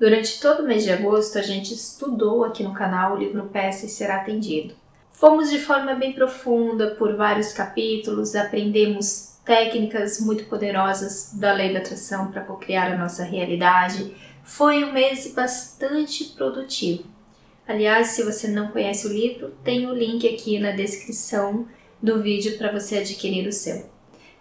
Durante todo o mês de agosto, a gente estudou aqui no canal o livro Peça e Será Atendido. Fomos de forma bem profunda por vários capítulos, aprendemos técnicas muito poderosas da lei da atração para cocriar a nossa realidade. Foi um mês bastante produtivo. Aliás, se você não conhece o livro, tem o link aqui na descrição do vídeo para você adquirir o seu.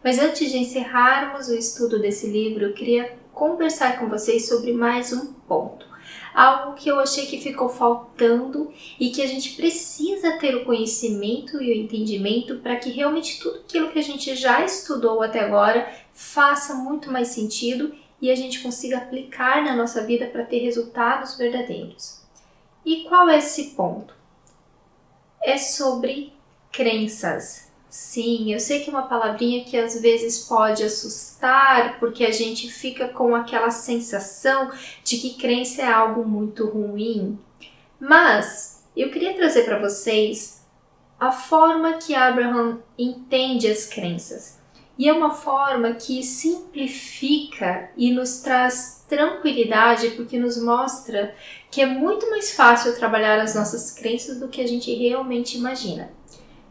Mas antes de encerrarmos o estudo desse livro, eu queria conversar com vocês sobre mais um ponto. Algo que eu achei que ficou faltando e que a gente precisa ter o conhecimento e o entendimento para que realmente tudo aquilo que a gente já estudou até agora faça muito mais sentido e a gente consiga aplicar na nossa vida para ter resultados verdadeiros. E qual é esse ponto? É sobre crenças. Sim, eu sei que é uma palavrinha que às vezes pode assustar, porque a gente fica com aquela sensação de que crença é algo muito ruim. Mas eu queria trazer para vocês a forma que Abraham entende as crenças. E é uma forma que simplifica e nos traz tranquilidade, porque nos mostra que é muito mais fácil trabalhar as nossas crenças do que a gente realmente imagina.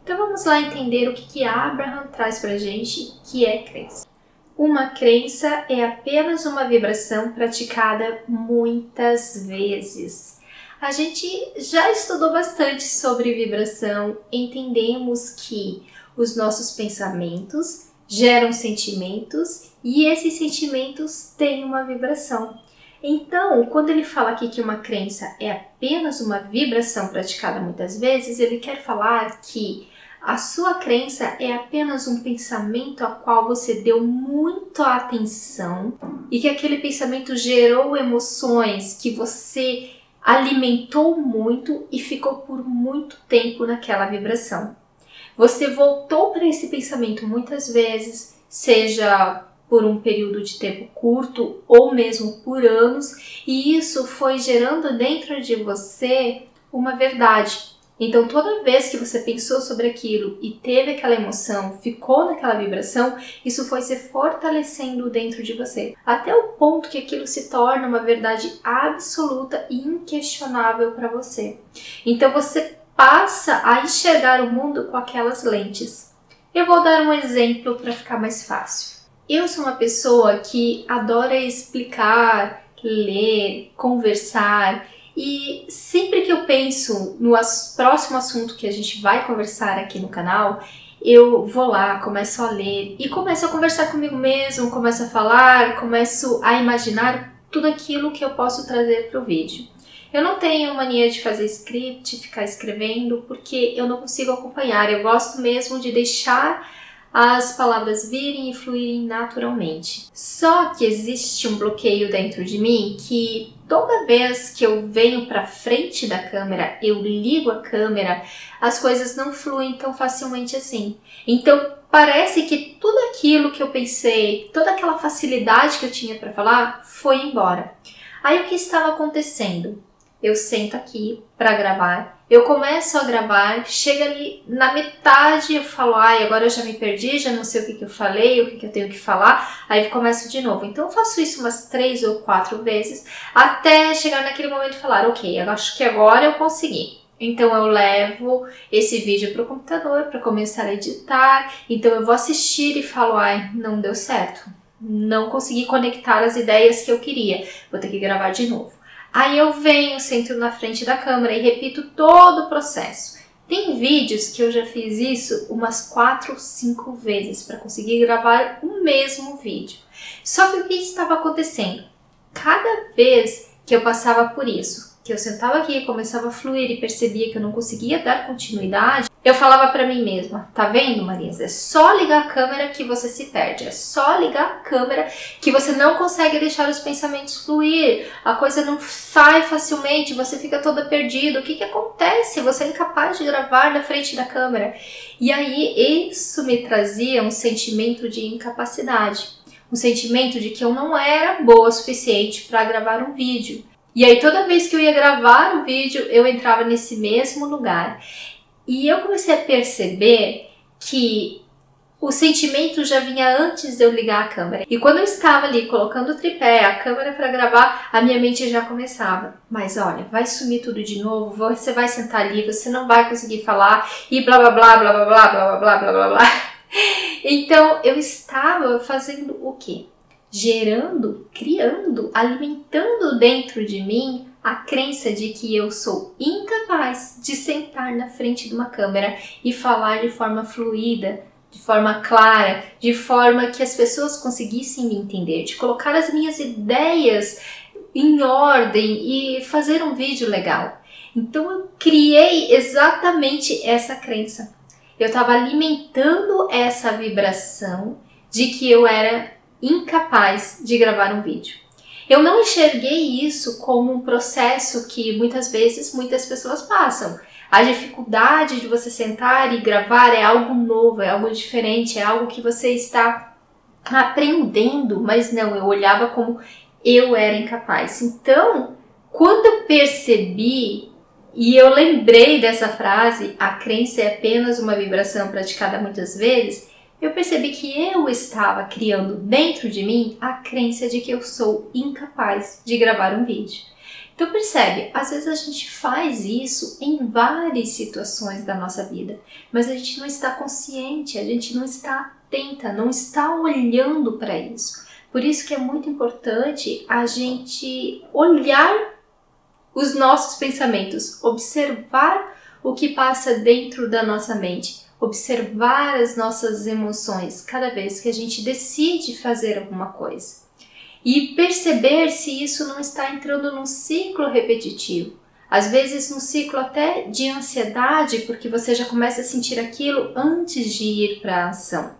Então vamos lá entender o que Abraham traz pra gente, que é crença. Uma crença é apenas uma vibração praticada muitas vezes. A gente já estudou bastante sobre vibração, entendemos que os nossos pensamentos geram sentimentos e esses sentimentos têm uma vibração. Então, quando ele fala aqui que uma crença é apenas uma vibração praticada muitas vezes, ele quer falar que a sua crença é apenas um pensamento ao qual você deu muita atenção e que aquele pensamento gerou emoções que você alimentou muito e ficou por muito tempo naquela vibração. Você voltou para esse pensamento muitas vezes, seja por um período de tempo curto ou mesmo por anos, e isso foi gerando dentro de você uma verdade. Então, toda vez que você pensou sobre aquilo e teve aquela emoção, ficou naquela vibração, isso foi se fortalecendo dentro de você, até o ponto que aquilo se torna uma verdade absoluta e inquestionável para você. Então, você passa a enxergar o mundo com aquelas lentes. Eu vou dar um exemplo para ficar mais fácil. Eu sou uma pessoa que adora explicar, ler, conversar. E sempre que eu penso no próximo assunto que a gente vai conversar aqui no canal, eu vou lá, começo a ler e começo a conversar comigo mesmo, começo a falar, começo a imaginar tudo aquilo que eu posso trazer para o vídeo. Eu não tenho mania de fazer script, ficar escrevendo, porque eu não consigo acompanhar. Eu gosto mesmo de deixar as palavras virem e fluírem naturalmente. Só que existe um bloqueio dentro de mim que toda vez que eu venho para frente da câmera, eu ligo a câmera, as coisas não fluem tão facilmente assim. Então parece que tudo aquilo que eu pensei, toda aquela facilidade que eu tinha para falar, foi embora. Aí o que estava acontecendo? Eu sento aqui para gravar, eu começo a gravar, chega ali na metade eu falo, agora eu já me perdi, já não sei o que eu falei, o que eu tenho que falar, aí eu começo de novo. Então eu faço isso umas 3 ou 4 vezes, até chegar naquele momento e falar, ok, eu acho que agora eu consegui. Então eu levo esse vídeo para o computador para começar a editar, então eu vou assistir e falo, não deu certo, não consegui conectar as ideias que eu queria, vou ter que gravar de novo. Aí eu venho, sento na frente da câmera e repito todo o processo. Tem vídeos que eu já fiz isso umas 4 ou 5 vezes para conseguir gravar o mesmo vídeo. Só que o que estava acontecendo? Cada vez que eu passava por isso, que eu sentava aqui e começava a fluir e percebia que eu não conseguia dar continuidade, eu falava para mim mesma, tá vendo, Marisa? É só ligar a câmera que você se perde, é só ligar a câmera que você não consegue deixar os pensamentos fluir, a coisa não sai facilmente, você fica toda perdida, o que acontece? Você é incapaz de gravar na frente da câmera. E aí isso me trazia um sentimento de incapacidade, um sentimento de que eu não era boa o suficiente para gravar um vídeo. E aí toda vez que eu ia gravar o vídeo, eu entrava nesse mesmo lugar. E eu comecei a perceber que o sentimento já vinha antes de eu ligar a câmera. E quando eu estava ali colocando o tripé, a câmera para gravar, a minha mente já começava. Mas olha, vai sumir tudo de novo, você vai sentar ali, você não vai conseguir falar e blá blá blá blá blá blá blá blá blá blá blá. Então eu estava fazendo o quê? Gerando, criando, alimentando dentro de mim a crença de que eu sou incapaz de sentar na frente de uma câmera e falar de forma fluida, de forma clara, de forma que as pessoas conseguissem me entender, de colocar as minhas ideias em ordem e fazer um vídeo legal. Então eu criei exatamente essa crença. Eu estava alimentando essa vibração de que eu era incapaz de gravar um vídeo. Eu não enxerguei isso como um processo que muitas vezes muitas pessoas passam. A dificuldade de você sentar e gravar é algo novo, é algo diferente, é algo que você está aprendendo, mas não, eu olhava como eu era incapaz. Então, quando eu percebi e eu lembrei dessa frase, a crença é apenas uma vibração praticada muitas vezes, eu percebi que eu estava criando dentro de mim a crença de que eu sou incapaz de gravar um vídeo. Então percebe, às vezes a gente faz isso em várias situações da nossa vida, mas a gente não está consciente, a gente não está atenta, não está olhando para isso. Por isso que é muito importante a gente olhar os nossos pensamentos, observar o que passa dentro da nossa mente, observar as nossas emoções cada vez que a gente decide fazer alguma coisa. E perceber se isso não está entrando num ciclo repetitivo. Às vezes num ciclo até de ansiedade, porque você já começa a sentir aquilo antes de ir para a ação.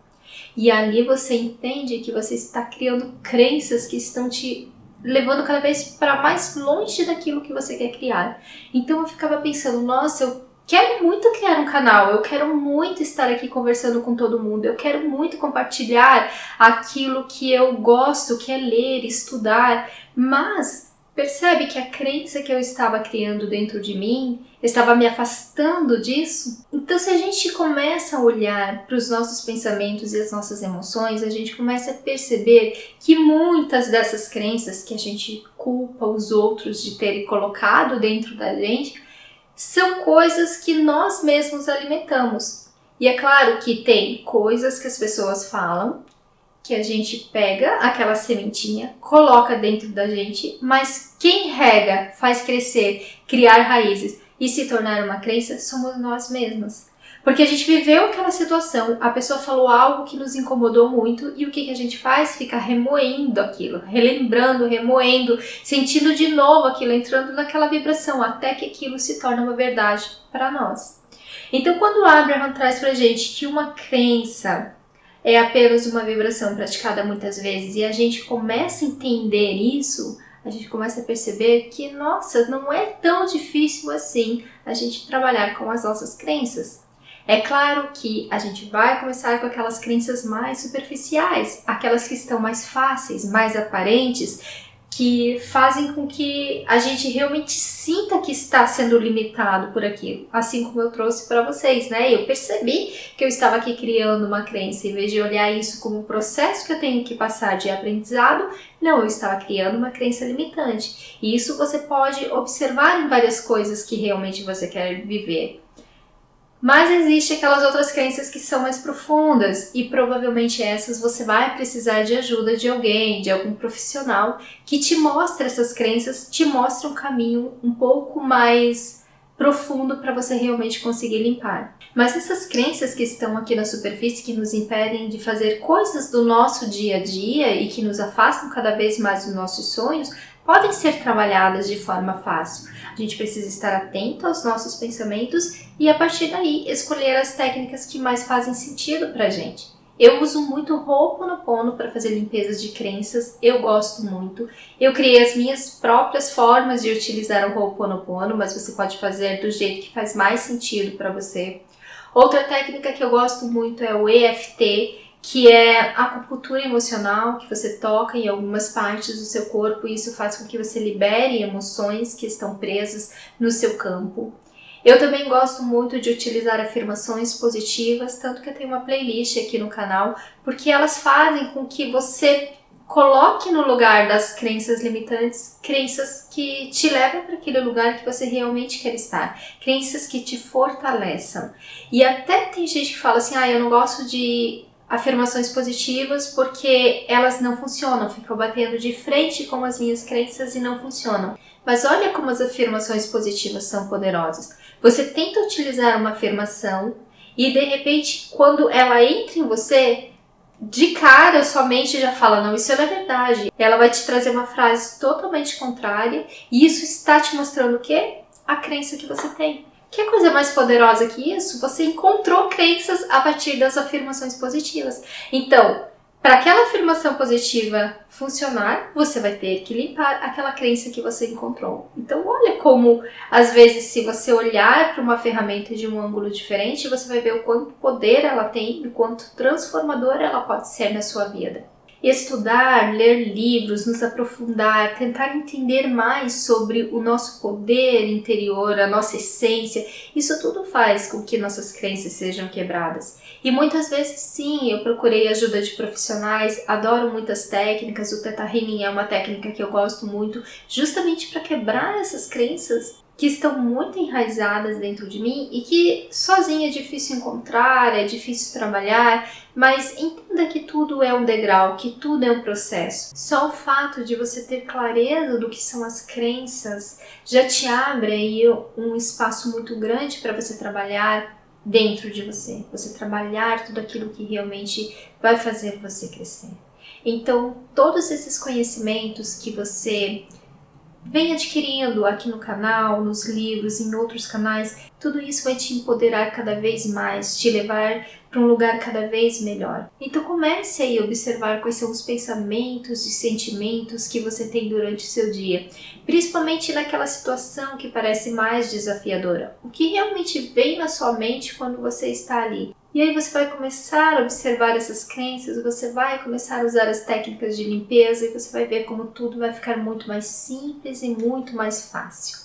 E ali você entende que você está criando crenças que estão te levando cada vez para mais longe daquilo que você quer criar. Então eu ficava pensando, nossa, eu quero muito criar um canal, eu quero muito estar aqui conversando com todo mundo, eu quero muito compartilhar aquilo que eu gosto, que é ler, estudar, mas percebe que a crença que eu estava criando dentro de mim estava me afastando disso? Então se a gente começa a olhar para os nossos pensamentos e as nossas emoções, a gente começa a perceber que muitas dessas crenças que a gente culpa os outros de terem colocado dentro da gente, são coisas que nós mesmos alimentamos. E é claro que tem coisas que as pessoas falam, que a gente pega aquela sementinha, coloca dentro da gente, mas quem rega, faz crescer, criar raízes e se tornar uma crença, somos nós mesmos. Porque a gente viveu aquela situação, a pessoa falou algo que nos incomodou muito e o que a gente faz? Fica remoendo aquilo, relembrando, remoendo, sentindo de novo aquilo, entrando naquela vibração, até que aquilo se torna uma verdade para nós. Então quando Abraham traz pra gente que uma crença é apenas uma vibração praticada muitas vezes e a gente começa a entender isso, a gente começa a perceber que, nossa, não é tão difícil assim a gente trabalhar com as nossas crenças. É claro que a gente vai começar com aquelas crenças mais superficiais, aquelas que estão mais fáceis, mais aparentes, que fazem com que a gente realmente sinta que está sendo limitado por aquilo. Assim como eu trouxe para vocês, né? Eu percebi que eu estava aqui criando uma crença, em vez de olhar isso como um processo que eu tenho que passar de aprendizado, não, eu estava criando uma crença limitante. E isso você pode observar em várias coisas que realmente você quer viver. Mas existem aquelas outras crenças que são mais profundas e provavelmente essas você vai precisar de ajuda de alguém, de algum profissional que te mostre essas crenças, te mostre um caminho um pouco mais profundo para você realmente conseguir limpar. Mas essas crenças que estão aqui na superfície, que nos impedem de fazer coisas do nosso dia a dia e que nos afastam cada vez mais dos nossos sonhos, podem ser trabalhadas de forma fácil. A gente precisa estar atento aos nossos pensamentos e a partir daí escolher as técnicas que mais fazem sentido pra gente. Eu uso muito o Ho'oponopono para fazer limpezas de crenças, eu gosto muito. Eu criei as minhas próprias formas de utilizar o Ho'oponopono, mas você pode fazer do jeito que faz mais sentido para você. Outra técnica que eu gosto muito é o EFT, que é acupuntura emocional, que você toca em algumas partes do seu corpo e isso faz com que você libere emoções que estão presas no seu campo. Eu também gosto muito de utilizar afirmações positivas, tanto que eu tenho uma playlist aqui no canal, porque elas fazem com que você coloque no lugar das crenças limitantes, crenças que te levam para aquele lugar que você realmente quer estar, crenças que te fortaleçam. E até tem gente que fala assim, eu não gosto de afirmações positivas porque elas não funcionam, ficam batendo de frente com as minhas crenças e não funcionam. Mas olha como as afirmações positivas são poderosas. Você tenta utilizar uma afirmação e de repente, quando ela entra em você, de cara sua mente já fala, não, isso não é verdade. Ela vai te trazer uma frase totalmente contrária e isso está te mostrando o quê? A crença que você tem. Que coisa mais poderosa que isso? Você encontrou crenças a partir das afirmações positivas. Então, para aquela afirmação positiva funcionar, você vai ter que limpar aquela crença que você encontrou. Então, olha como, às vezes, se você olhar para uma ferramenta de um ângulo diferente, você vai ver o quanto poder ela tem e o quanto transformadora ela pode ser na sua vida. Estudar, ler livros, nos aprofundar, tentar entender mais sobre o nosso poder interior, a nossa essência, isso tudo faz com que nossas crenças sejam quebradas. E muitas vezes sim, eu procurei ajuda de profissionais, adoro muitas técnicas, o Theta Healing é uma técnica que eu gosto muito, justamente para quebrar essas crenças que estão muito enraizadas dentro de mim e que sozinha é difícil encontrar, é difícil trabalhar, mas entenda que tudo é um degrau, que tudo é um processo. Só o fato de você ter clareza do que são as crenças já te abre aí um espaço muito grande para você trabalhar dentro de você. Você trabalhar tudo aquilo que realmente vai fazer você crescer. Então, todos esses conhecimentos que você vem adquirindo aqui no canal, nos livros, em outros canais, tudo isso vai te empoderar cada vez mais, te levar para um lugar cada vez melhor. Então comece aí a observar quais são os pensamentos e sentimentos que você tem durante o seu dia, principalmente naquela situação que parece mais desafiadora. O que realmente vem na sua mente quando você está ali? E aí você vai começar a observar essas crenças, você vai começar a usar as técnicas de limpeza e você vai ver como tudo vai ficar muito mais simples e muito mais fácil.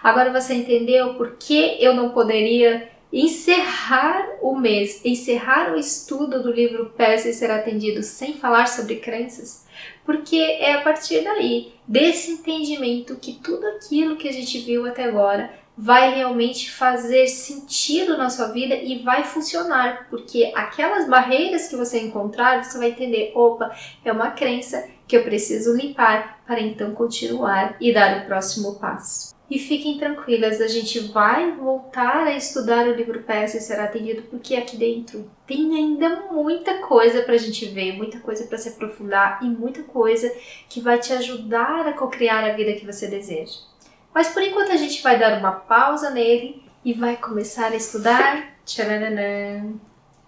Agora você entendeu por que eu não poderia encerrar o mês, encerrar o estudo do livro Peça e Ser Atendido sem falar sobre crenças? Porque é a partir daí, desse entendimento, que tudo aquilo que a gente viu até agora vai realmente fazer sentido na sua vida e vai funcionar, porque aquelas barreiras que você encontrar, você vai entender, opa, é uma crença que eu preciso limpar para então continuar e dar o próximo passo. E fiquem tranquilas, a gente vai voltar a estudar o livro Peça e Ser Atendido, porque aqui dentro tem ainda muita coisa para a gente ver, muita coisa para se aprofundar e muita coisa que vai te ajudar a co-criar a vida que você deseja. Mas por enquanto a gente vai dar uma pausa nele e vai começar a estudar tcharanã,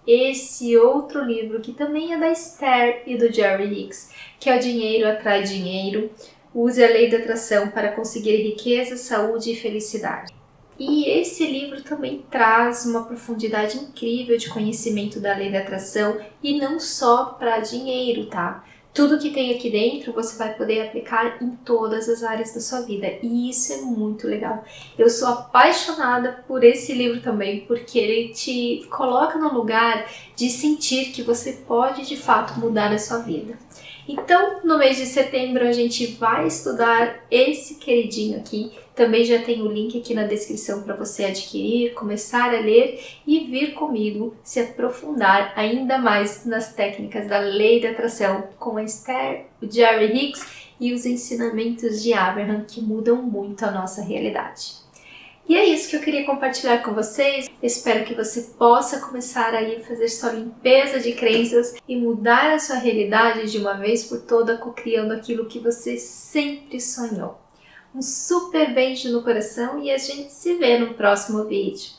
esse outro livro que também é da Esther e do Jerry Hicks, que é O Dinheiro Atrai Dinheiro. Use a lei da atração para conseguir riqueza, saúde e felicidade. E esse livro também traz uma profundidade incrível de conhecimento da lei da atração e não só para dinheiro, tá? Tudo que tem aqui dentro você vai poder aplicar em todas as áreas da sua vida e isso é muito legal. Eu sou apaixonada por esse livro também porque ele te coloca no lugar de sentir que você pode de fato mudar a sua vida. Então, no mês de setembro a gente vai estudar esse queridinho aqui. Também já tem o link aqui na descrição para você adquirir, começar a ler e vir comigo se aprofundar ainda mais nas técnicas da lei da atração com a Esther, o Jerry Hicks e os ensinamentos de Abraham que mudam muito a nossa realidade. E é isso que eu queria compartilhar com vocês. Espero que você possa começar aí a fazer sua limpeza de crenças e mudar a sua realidade de uma vez por toda, co-criando aquilo que você sempre sonhou. Um super beijo no coração e a gente se vê no próximo vídeo.